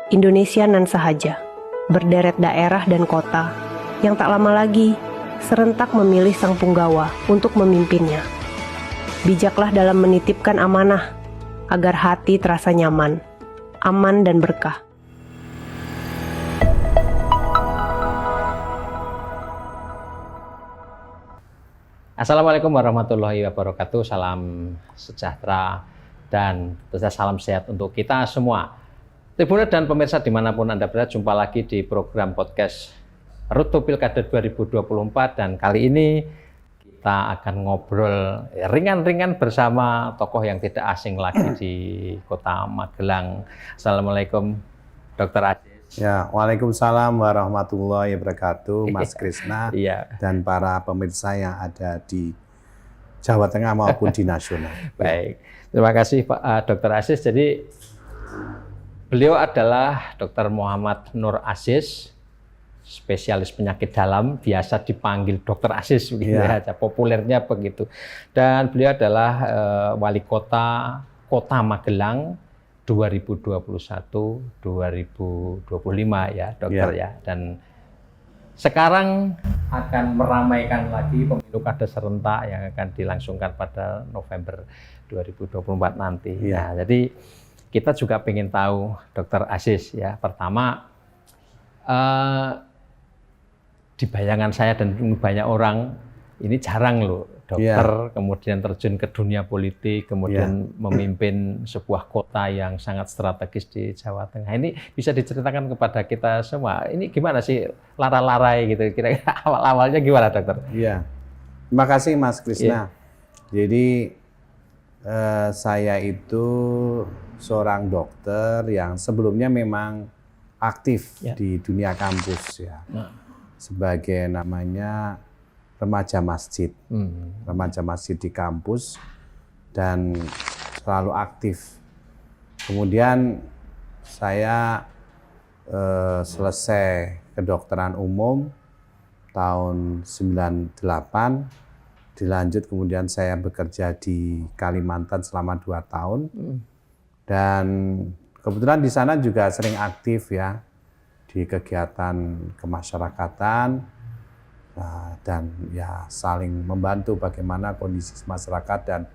Indonesia nan sahaja, berderet daerah dan kota yang tak lama lagi serentak memilih sang punggawa untuk memimpinnya. Bijaklah dalam menitipkan amanah agar hati terasa nyaman, aman dan berkah. Assalamualaikum warahmatullahi wabarakatuh. Salam sejahtera dan tentu salam sehat untuk kita semua. Tribunet dan pemirsa dimanapun Anda berada, jumpa lagi di program podcast Rut to Pilkada 2024, dan kali ini kita akan ngobrol ringan-ringan bersama tokoh yang tidak asing lagi di Kota Magelang. Assalamualaikum Dr. Aziz. Ya, waalaikumsalam warahmatullahi wabarakatuh, Mas Krisna, dan para pemirsa yang ada di Jawa Tengah maupun di nasional. Baik, terima kasih Pak Dr. Aziz. Jadi beliau adalah Dr. Muhammad Nur Aziz, spesialis penyakit dalam, biasa dipanggil Dr. Aziz, begitu ya, populernya begitu. Dan beliau adalah wali kota Kota Magelang 2021-2025 ya, dokter ya. Dan sekarang akan meramaikan lagi pemilu kada serentak yang akan dilangsungkan pada November 2024 nanti. Nah, jadi kita juga ingin tahu Dr. Aziz ya, pertama di bayangan saya dan banyak orang ini jarang loh dokter kemudian terjun ke dunia politik, kemudian memimpin sebuah kota yang sangat strategis di Jawa Tengah. Ini bisa diceritakan kepada kita semua, ini gimana sih lara-larai gitu, kira-kira awal-awalnya gimana dokter? Iya, terima kasih Mas Krisna. Jadi saya itu seorang dokter yang sebelumnya memang aktif di dunia kampus ya, sebagai namanya remaja masjid, remaja masjid di kampus, dan selalu aktif. Kemudian saya selesai kedokteran umum tahun 98, dilanjut kemudian saya bekerja di Kalimantan selama 2 tahun, dan kebetulan di sana juga sering aktif ya di kegiatan kemasyarakatan. Dan ya saling membantu bagaimana kondisi masyarakat dan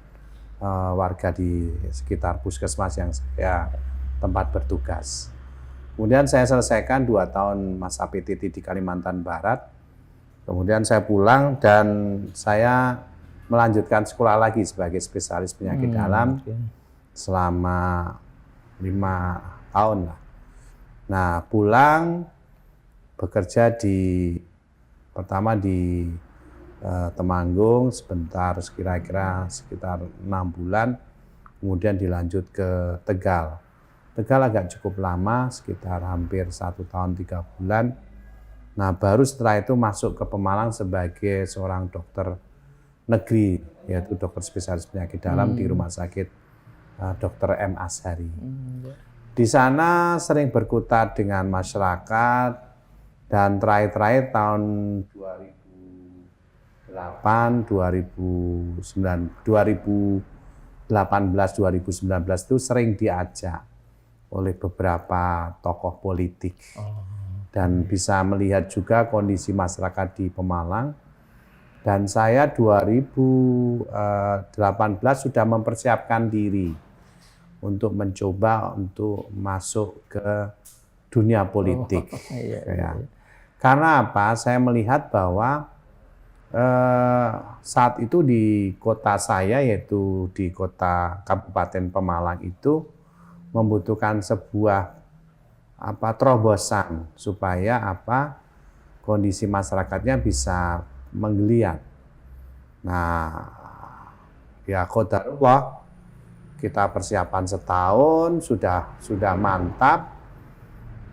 warga di sekitar puskesmas yang saya tempat bertugas. Kemudian saya selesaikan 2 tahun masa PTT di Kalimantan Barat. Kemudian saya pulang dan saya melanjutkan sekolah lagi sebagai spesialis penyakit dalam selama 5 tahun lah. Nah, pulang bekerja pertama di Temanggung sebentar, kira-kira sekitar 6 bulan, kemudian dilanjut ke Tegal. Tegal agak cukup lama, sekitar hampir 1 tahun 3 bulan. Nah, baru setelah itu masuk ke Pemalang sebagai seorang dokter negeri, yaitu dokter spesialis penyakit dalam di Rumah Sakit Dr. M. Azhari. Di sana sering berkutat dengan masyarakat. Dan terakhir tahun 2018, 2019 itu sering diajak oleh beberapa tokoh politik. Dan bisa melihat juga kondisi masyarakat di Pemalang. Dan saya 2018 sudah mempersiapkan diri untuk mencoba untuk masuk ke dunia politik. Karena apa? Saya melihat bahwa saat itu di kota saya, yaitu di kota Kabupaten Pemalang itu membutuhkan sebuah terobosan supaya kondisi masyarakatnya bisa menggeliat. Nah, ya qadarullah, kita persiapan setahun sudah mantap.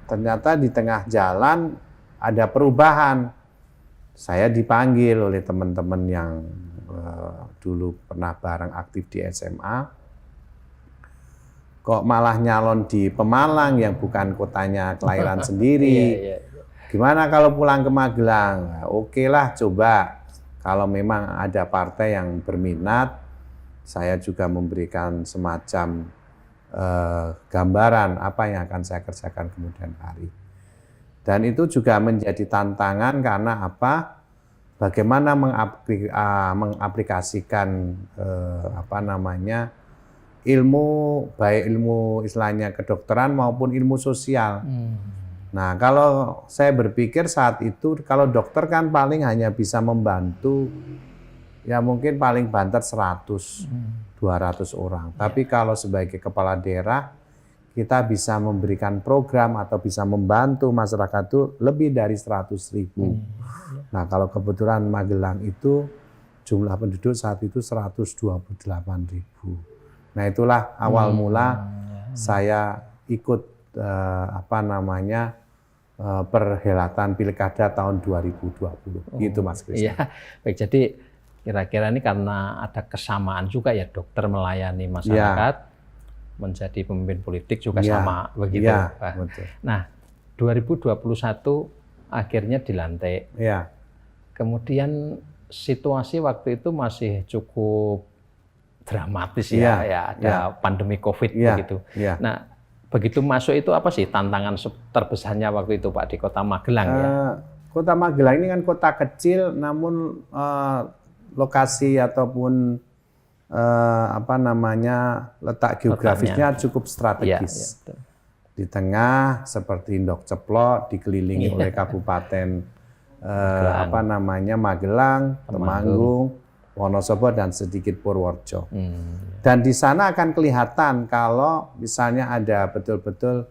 Ternyata di tengah jalan ada perubahan. Saya dipanggil oleh teman-teman yang dulu pernah bareng aktif di SMA. Kok malah nyalon di Pemalang yang bukan kotanya kelahiran sendiri. Gimana kalau pulang ke Magelang? Oke lah, coba. Kalau memang ada partai yang berminat, saya juga memberikan semacam gambaran apa yang akan saya kerjakan kemudian hari. Dan itu juga menjadi tantangan karena apa? Bagaimana mengaplikasikan ilmu, baik ilmu istilahnya kedokteran maupun ilmu sosial. Nah, kalau saya berpikir saat itu, kalau dokter kan paling hanya bisa membantu, ya mungkin paling banter 100, 200 orang. Tapi kalau sebagai kepala daerah, kita bisa memberikan program atau bisa membantu masyarakat itu lebih dari 100.000. Nah, kalau kebetulan Magelang itu jumlah penduduk saat itu 128.000. Nah, itulah awal mula saya ikut perhelatan Pilkada tahun 2020. Gitu Mas Krisna. Iya, baik. Jadi kira-kira ini karena ada kesamaan juga ya, dokter melayani masyarakat, menjadi pemimpin politik juga sama begitu. Iya, betul. Nah, 2021 akhirnya dilantik. Iya. Kemudian situasi waktu itu masih cukup dramatis ya, ada pandemi COVID begitu. Nah, begitu masuk itu apa sih tantangan terbesarnya waktu itu Pak di Kota Magelang ya? Kota Magelang ini kan kota kecil, namun lokasi ataupun letak geografisnya cukup strategis. Betul. Di tengah seperti Ndok Ceplok, dikelilingi oleh kabupaten Magelang, Temanggung, Wonosobo dan sedikit Purworejo. Dan di sana akan kelihatan kalau misalnya ada betul-betul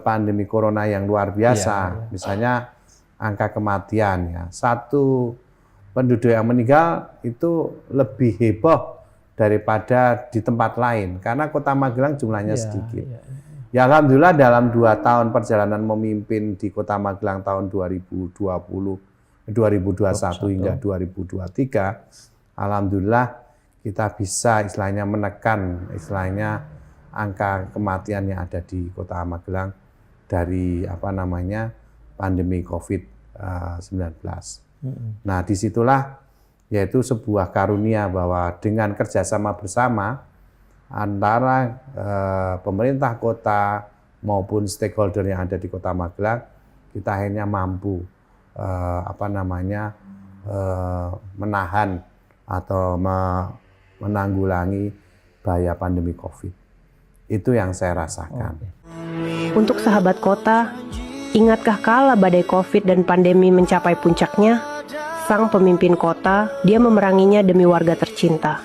pandemi corona yang luar biasa, misalnya angka kematian ya. Satu penduduk yang meninggal itu lebih heboh daripada di tempat lain karena Kota Magelang jumlahnya sedikit. Ya alhamdulillah dalam 2 tahun perjalanan memimpin di Kota Magelang tahun 2021 hingga 2023, alhamdulillah kita bisa istilahnya menekan angka kematian yang ada di Kota Magelang dari pandemi COVID-19. Nah, disitulah yaitu sebuah karunia bahwa dengan kerjasama bersama antara pemerintah kota maupun stakeholder yang ada di Kota Magelang, kita akhirnya mampu menahan atau menanggulangi bahaya pandemi COVID. Itu yang saya rasakan. Untuk sahabat kota, ingatkah kala badai COVID dan pandemi mencapai puncaknya, sang pemimpin kota, dia memeranginya demi warga tercinta.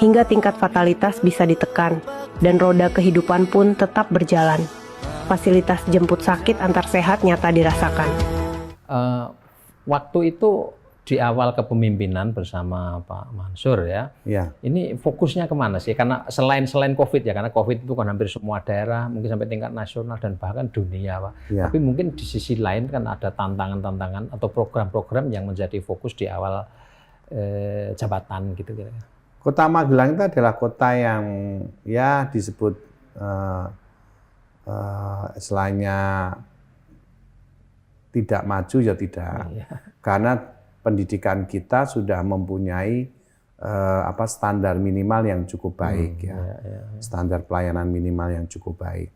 Hingga tingkat fatalitas bisa ditekan, dan roda kehidupan pun tetap berjalan. Fasilitas jemput sakit antar sehat nyata dirasakan. Waktu itu di awal kepemimpinan bersama Pak Mansur ya, ini fokusnya kemana sih? Karena selain COVID ya, karena COVID itu kan hampir semua daerah, mungkin sampai tingkat nasional dan bahkan dunia Pak. Tapi mungkin di sisi lain kan ada tantangan-tantangan atau program-program yang menjadi fokus di awal jabatan gitu kira-kira. Kota Magelang itu adalah kota yang ya disebut istilahnya tidak maju ya tidak, karena pendidikan kita sudah mempunyai standar minimal yang cukup baik standar pelayanan minimal yang cukup baik,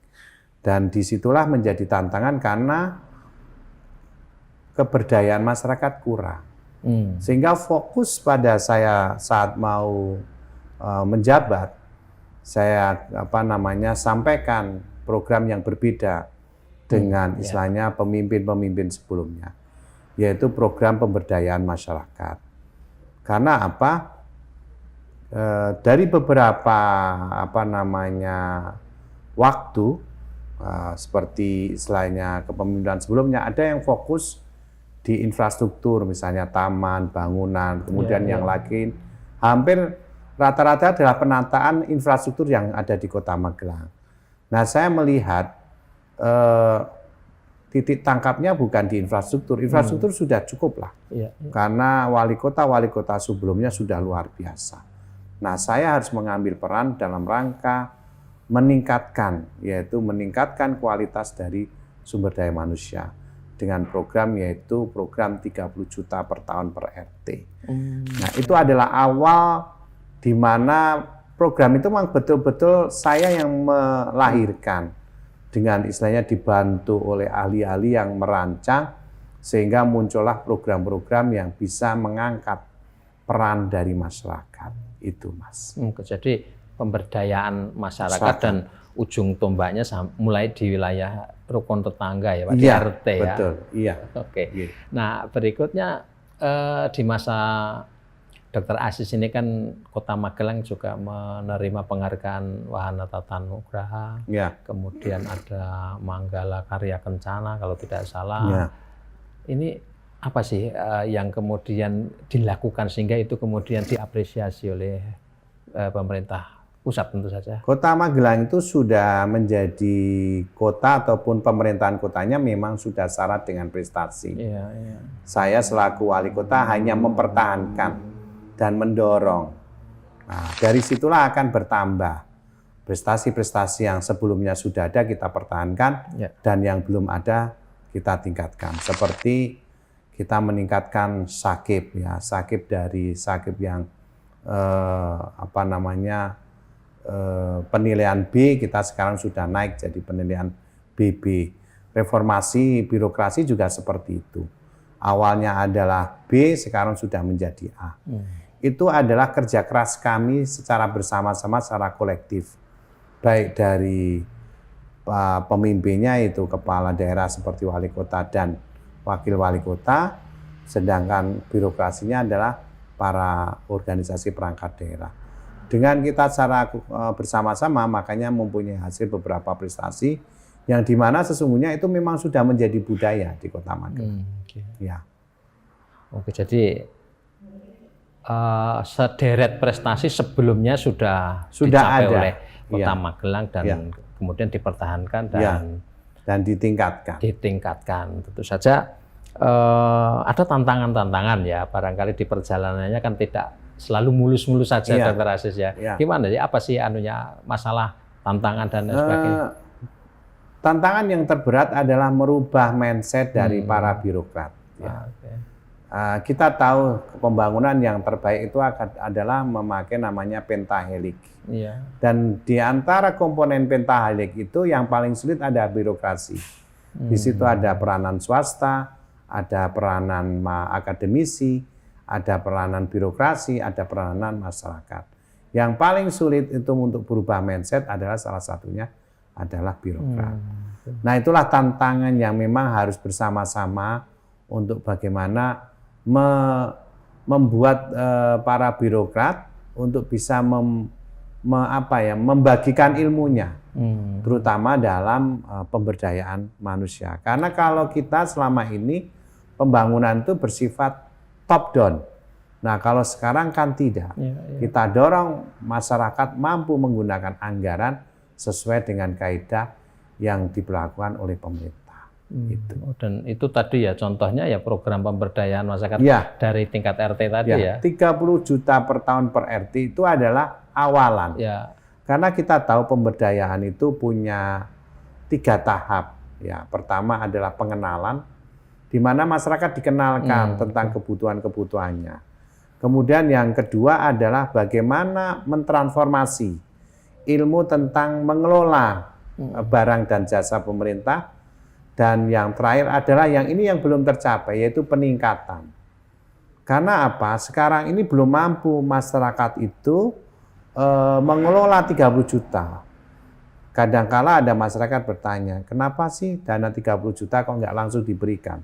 dan disitulah menjadi tantangan karena keberdayaan masyarakat kurang. Sehingga fokus pada saya saat mau menjabat, saya sampaikan program yang berbeda dengan istilahnya pemimpin-pemimpin sebelumnya, yaitu program pemberdayaan masyarakat. Karena apa? Dari beberapa waktu seperti istilahnya kepemimpinan sebelumnya, ada yang fokus di infrastruktur, misalnya taman, bangunan, kemudian yang lain hampir rata-rata adalah penataan infrastruktur yang ada di Kota Magelang. Nah, saya melihat titik tangkapnya bukan di infrastruktur. Infrastruktur sudah cukup lah, karena wali kota sebelumnya sudah luar biasa. Nah, saya harus mengambil peran dalam rangka meningkatkan kualitas dari sumber daya manusia dengan program yaitu program 30 juta per tahun per RT. Nah, itu adalah awal di mana program itu memang betul-betul saya yang melahirkan dengan istilahnya dibantu oleh ahli-ahli yang merancang sehingga muncullah program-program yang bisa mengangkat peran dari masyarakat itu, Mas. Jadi pemberdayaan masyarakat dan ujung tombaknya mulai di wilayah rukun tetangga ya Pak, di RT ya. Betul, iya. Oke. Iya. Nah berikutnya di masa Dr. Aziz ini kan Kota Magelang juga menerima penghargaan Wahana Tata Nugraha. Ya. Kemudian ada Manggala Karya Kencana kalau tidak salah. Ya. Ini apa sih yang kemudian dilakukan sehingga itu kemudian diapresiasi oleh pemerintah pusat tentu saja? Kota Magelang itu sudah menjadi kota ataupun pemerintahan kotanya memang sudah syarat dengan prestasi. Iya, iya. Saya selaku wali kota hanya mempertahankan dan mendorong. Nah, dari situlah akan bertambah prestasi-prestasi yang sebelumnya sudah ada kita pertahankan dan yang belum ada kita tingkatkan. Seperti kita meningkatkan sakib ya, sakib dari sakib yang penilaian B kita sekarang sudah naik jadi penilaian BB. Reformasi birokrasi juga seperti itu. Awalnya adalah B, sekarang sudah menjadi A. Itu adalah kerja keras kami secara bersama-sama, secara kolektif. Baik dari pemimpinnya itu kepala daerah seperti wali kota dan wakil wali kota, sedangkan birokrasinya adalah para organisasi perangkat daerah. Dengan kita secara bersama-sama, makanya mempunyai hasil beberapa prestasi yang dimana sesungguhnya itu memang sudah menjadi budaya di Kota Magelang. Ya. Oke, jadi sederet prestasi sebelumnya sudah dicapai ada oleh Kota Magelang dan kemudian dipertahankan dan ditingkatkan. Tentu saja ada tantangan-tantangan ya, barangkali di perjalanannya kan tidak selalu mulus-mulus saja, Dr. Aziz ya. Gimana sih, apa sih masalah, tantangan dan sebagainya? Tantangan yang terberat adalah merubah mindset dari para birokrat. Ya. Kita tahu pembangunan yang terbaik itu adalah memakai namanya pentahelik. Dan di antara komponen pentahelik itu yang paling sulit ada birokrasi. Di situ ada peranan swasta, ada peranan akademisi, ada peranan birokrasi, ada peranan masyarakat. Yang paling sulit itu untuk berubah mindset adalah salah satunya adalah birokrat. Nah, itulah tantangan yang memang harus bersama-sama untuk bagaimana membuat para birokrat untuk bisa membagikan ilmunya, terutama dalam pemberdayaan manusia. Karena kalau kita selama ini pembangunan itu bersifat top down. Nah, kalau sekarang kan tidak. Kita dorong masyarakat mampu menggunakan anggaran sesuai dengan kaidah yang diberlakukan oleh pemerintah. Dan itu tadi ya contohnya ya program pemberdayaan masyarakat dari tingkat RT tadi ya. 30 juta per tahun per RT itu adalah awalan. Karena kita tahu pemberdayaan itu punya 3 tahap. Ya, pertama adalah pengenalan, di mana masyarakat dikenalkan tentang kebutuhan-kebutuhannya. Kemudian yang kedua adalah bagaimana mentransformasi ilmu tentang mengelola barang dan jasa pemerintah, dan yang terakhir adalah yang ini yang belum tercapai, yaitu peningkatan. Karena apa? Sekarang ini belum mampu masyarakat itu mengelola 30 juta. Kadangkala ada masyarakat bertanya, kenapa sih dana 30 juta kok nggak langsung diberikan?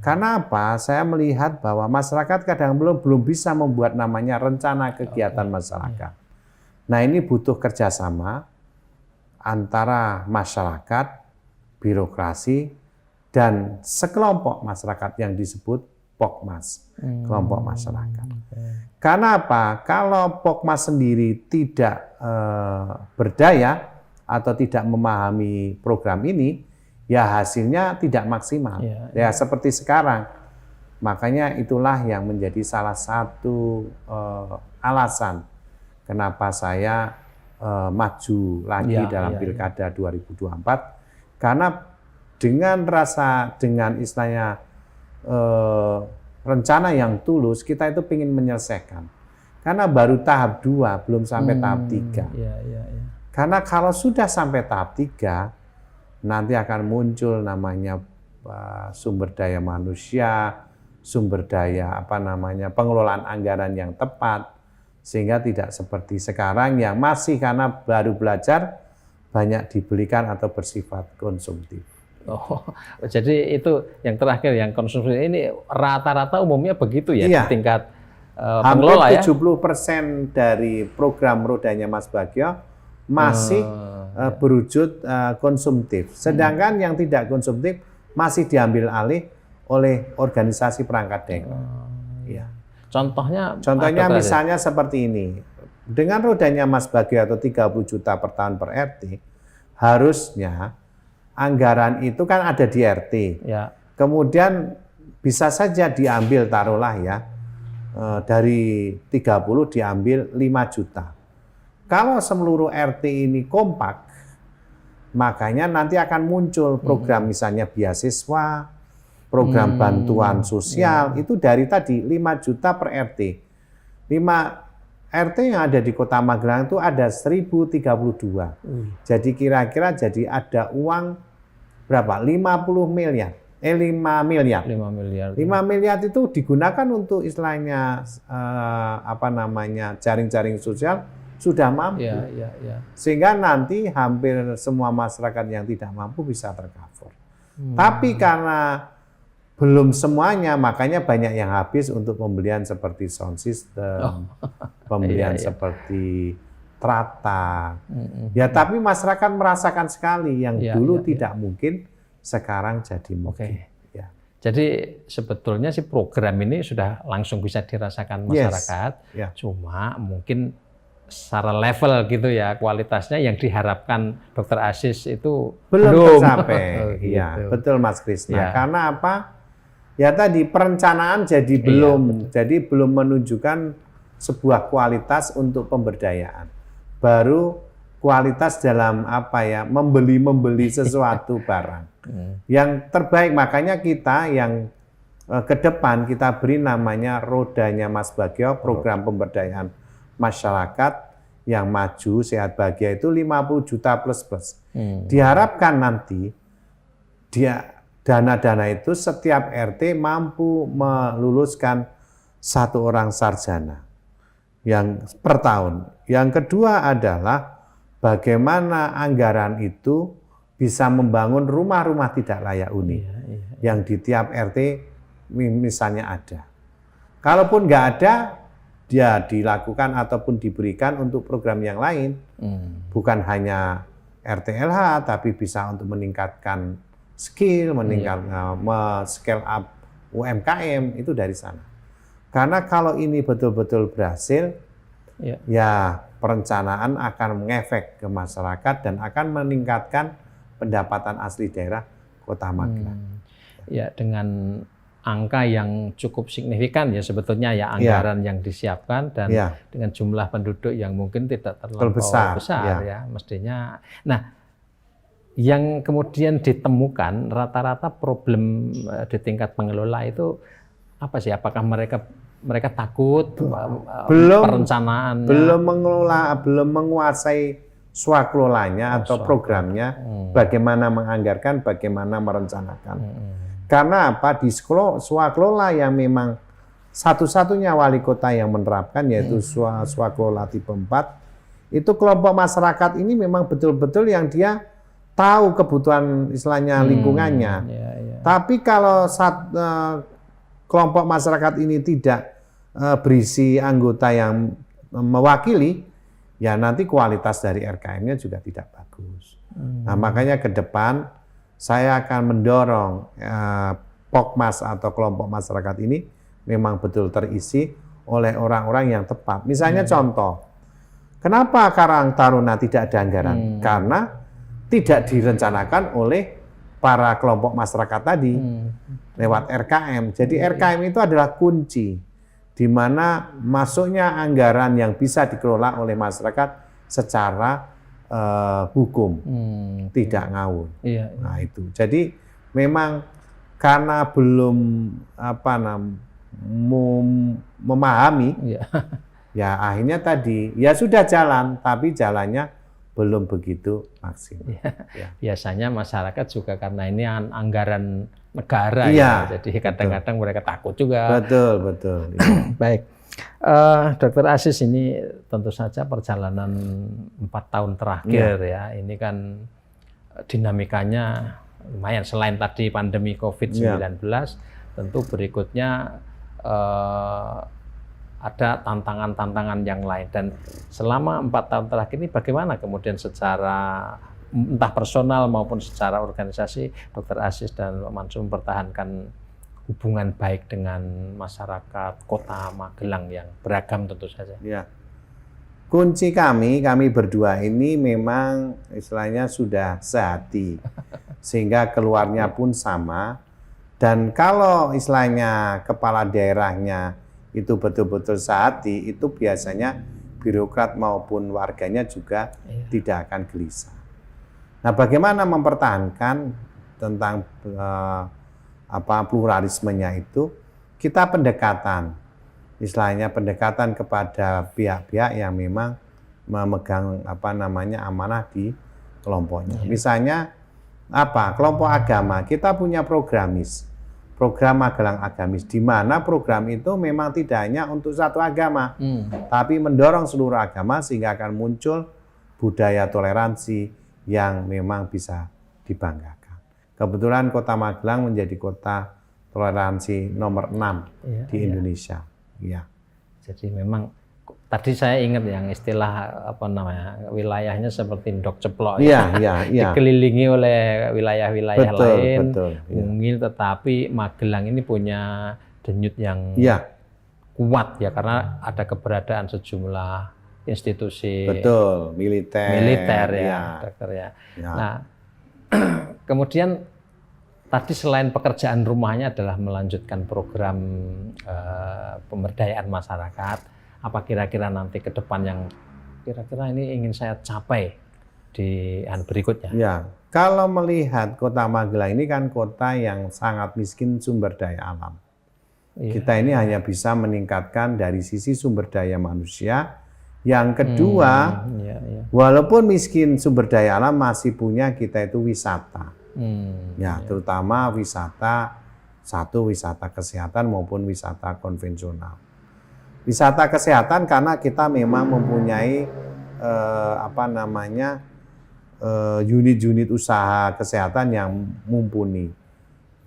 Karena apa? Saya melihat bahwa masyarakat kadang belum bisa membuat namanya rencana kegiatan masyarakat. Nah, ini butuh kerjasama antara masyarakat, birokrasi, dan sekelompok masyarakat yang disebut Pokmas, kelompok masyarakat. Karena apa? Kalau Pokmas sendiri tidak berdaya atau tidak memahami program ini, ya hasilnya tidak maksimal. Ya seperti sekarang. Makanya itulah yang menjadi salah satu alasan kenapa saya maju lagi dalam Pilkada 2024, karena dengan istilahnya rencana yang tulus, kita itu ingin menyelesaikan. Karena baru tahap 2, belum sampai tahap 3. Iya. Karena kalau sudah sampai tahap 3, nanti akan muncul namanya sumber daya manusia, sumber daya pengelolaan anggaran yang tepat, sehingga tidak seperti sekarang yang masih karena baru belajar banyak dibelikan atau bersifat konsumtif. Oh, jadi itu yang terakhir yang konsumsi ini rata-rata umumnya begitu ya, Iya. di tingkat Hampir pengelola ya. 70% dari program rodanya Mas Bagio masih berwujud konsumtif. Sedangkan yang tidak konsumtif masih diambil alih oleh organisasi perangkat daerah. Ya. Contohnya Contohnya misalnya seperti ini. Dengan rodanya Mas Bagio atau 30 juta per tahun per RT, harusnya anggaran itu kan ada di RT. ya. Kemudian bisa saja diambil, taruhlah ya, dari 30 diambil 5 juta. Kalau seluruh RT ini kompak, makanya nanti akan muncul program misalnya beasiswa, program bantuan sosial, itu dari tadi 5 juta per RT. 5 RT yang ada di Kota Magelang itu ada 1032. Jadi kira-kira jadi ada uang berapa? 50 miliar. 5 miliar. 5 miliar. 5 miliar itu digunakan untuk istilahnya jaring-jaring sosial sudah mampu. Ya. Sehingga nanti hampir semua masyarakat yang tidak mampu bisa tercover. Tapi karena belum semuanya, makanya banyak yang habis untuk pembelian seperti sound system, pembelian seperti trata. Ya, tapi masyarakat merasakan sekali yang dulu tidak mungkin, sekarang jadi mungkin. Ya. Jadi sebetulnya sih program ini sudah langsung bisa dirasakan masyarakat, cuma mungkin secara level gitu ya, kualitasnya yang diharapkan Dr. Aziz itu belum tercapai. Gitu. Iya, betul Mas Krisna. Karena apa? Ya tadi perencanaan jadi belum, jadi belum menunjukkan sebuah kualitas untuk pemberdayaan. Baru kualitas dalam membeli sesuatu barang. Yang terbaik, makanya kita yang ke depan kita beri namanya rodanya Mas Bagio, program pemberdayaan masyarakat yang maju sehat bahagia itu 50 juta plus. Diharapkan nanti dana-dana itu setiap RT mampu meluluskan 1 orang sarjana yang per tahun. Yang kedua adalah bagaimana anggaran itu bisa membangun rumah-rumah tidak layak huni yang di tiap RT misalnya ada. Kalaupun nggak ada, dia dilakukan ataupun diberikan untuk program yang lain, bukan hanya RTLH, tapi bisa untuk meningkatkan skill, scale up UMKM, itu dari sana. Karena kalau ini betul-betul berhasil, ya perencanaan akan mengefek ke masyarakat dan akan meningkatkan pendapatan asli daerah Kota Magelang. Ya, dengan angka yang cukup signifikan ya sebetulnya ya anggaran yang disiapkan dan dengan jumlah penduduk yang mungkin tidak terlalu besar ya mestinya. Nah, yang kemudian ditemukan rata-rata problem di tingkat pengelola itu apa sih? Apakah mereka takut perencanaan, belum mengelola, belum menguasai swakelolanya atau programnya, bagaimana menganggarkan, bagaimana merencanakan. Karena apa? Di swakelola yang memang satu-satunya wali kota yang menerapkan, yaitu swakelola tipe 4, itu kelompok masyarakat ini memang betul-betul yang dia tahu kebutuhan istilahnya lingkungannya. Tapi kalau kelompok masyarakat ini tidak berisi anggota yang mewakili, ya nanti kualitas dari RKM-nya juga tidak bagus. Nah, makanya ke depan saya akan mendorong Pokmas atau kelompok masyarakat ini memang betul terisi oleh orang-orang yang tepat. Misalnya contoh, kenapa Karang Taruna tidak ada anggaran? Karena tidak direncanakan oleh para kelompok masyarakat tadi lewat RKM. Jadi RKM itu adalah kunci di mana masuknya anggaran yang bisa dikelola oleh masyarakat secara hukum, tidak ngawur. Nah itu. Jadi memang karena belum memahami, Ya akhirnya tadi, ya sudah jalan, tapi jalannya belum begitu maksimal. Ya. Biasanya masyarakat juga karena ini anggaran negara ya, jadi kadang-kadang mereka takut juga. Betul. Ya. Baik, Dokter Aziz, ini tentu saja perjalanan 4 tahun terakhir ya. Ini kan dinamikanya lumayan, selain tadi pandemi COVID-19, tentu berikutnya ada tantangan-tantangan yang lain. Dan selama 4 tahun terakhir ini bagaimana kemudian secara entah personal maupun secara organisasi Dokter Aziz dan Pak Mansur mempertahankan hubungan baik dengan masyarakat Kota Magelang yang beragam tentu saja. Ya. Kunci kami berdua ini memang istilahnya sudah sehati, sehingga keluarnya pun sama. Dan kalau istilahnya kepala daerahnya itu betul-betul sehati, itu biasanya birokrat maupun warganya juga tidak akan gelisah. Nah, bagaimana mempertahankan tentang pluralismenya itu? Kita pendekatan, istilahnya pendekatan kepada pihak-pihak yang memang memegang amanah di kelompoknya. Misalnya kelompok agama, kita punya program Magelang Agamis, di mana program itu memang tidak hanya untuk satu agama, tapi mendorong seluruh agama sehingga akan muncul budaya toleransi yang memang bisa dibanggakan. Kebetulan Kota Magelang menjadi kota toleransi nomor 6 di Indonesia. Ya. Jadi memang tadi saya ingat yang istilah wilayahnya seperti ndok ceplok, dikelilingi oleh wilayah-wilayah lain, mungil, tetapi Magelang ini punya denyut yang kuat ya, karena ada keberadaan sejumlah institusi militer ya, dokter ya. Nah, kemudian tadi selain pekerjaan rumahnya adalah melanjutkan program pemberdayaan masyarakat, apa kira-kira nanti ke depan yang kira-kira ini ingin saya capai di berikutnya? Ya, kalau melihat Kota Magelang ini kan kota yang sangat miskin sumber daya alam. Kita ini hanya bisa meningkatkan dari sisi sumber daya manusia. Yang kedua, walaupun miskin sumber daya alam, masih punya kita itu wisata. Terutama wisata kesehatan maupun wisata konvensional. Wisata kesehatan karena kita memang mempunyai unit-unit usaha kesehatan yang mumpuni,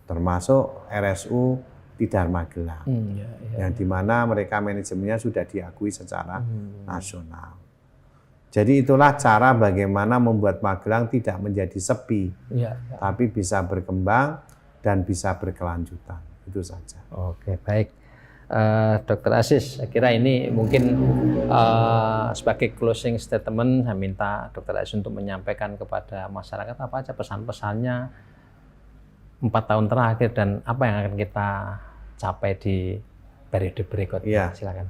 termasuk RSU Tidar Magelang, yang dimana mereka manajemennya sudah diakui secara nasional. Jadi itulah cara bagaimana membuat Magelang tidak menjadi sepi, tapi bisa berkembang dan bisa berkelanjutan. Itu saja. Oke, baik. Dokter Aziz, saya kira ini mungkin sebagai closing statement, saya minta Dokter Aziz untuk menyampaikan kepada masyarakat apa aja pesan-pesannya 4 tahun terakhir dan apa yang akan kita capai di periode berikutnya. Silakan.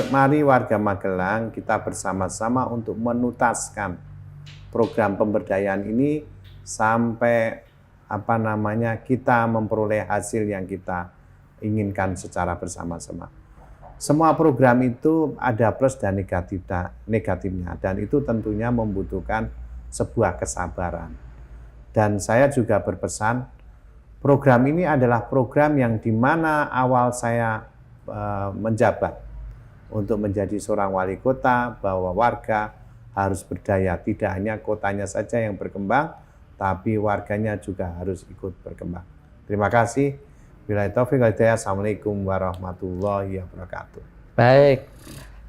Mari warga Magelang, kita bersama-sama untuk menuntaskan program pemberdayaan ini sampai kita memperoleh hasil yang kita inginkan secara bersama-sama. Semua program itu ada plus dan negatifnya, dan itu tentunya membutuhkan sebuah kesabaran. Dan saya juga berpesan, program ini adalah program yang di mana awal saya menjabat untuk menjadi seorang wali kota, bahwa warga harus berdaya, tidak hanya kotanya saja yang berkembang, tapi warganya juga harus ikut berkembang. Terima kasih. Billahi taufiq wal hidayah. Assalamualaikum warahmatullahi wabarakatuh. Baik.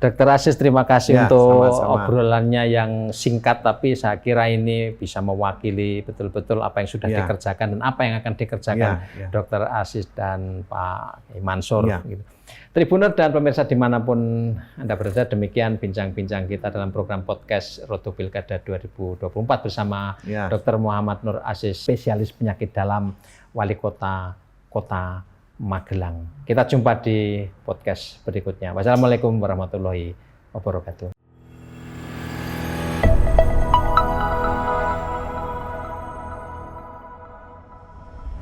Dokter Aziz, terima kasih untuk obrolannya yang singkat, tapi saya kira ini bisa mewakili betul-betul apa yang sudah dikerjakan dan apa yang akan dikerjakan Dokter Aziz dan Pak Mansur. Gitu. Tribuner dan pemirsa dimanapun Anda berada, demikian bincang-bincang kita dalam program podcast Rodo Pilkada 2024 bersama Dr. Muhammad Nur Aziz, spesialis penyakit dalam, Wali Kota Magelang. Kita jumpa di podcast berikutnya. Wassalamualaikum warahmatullahi wabarakatuh.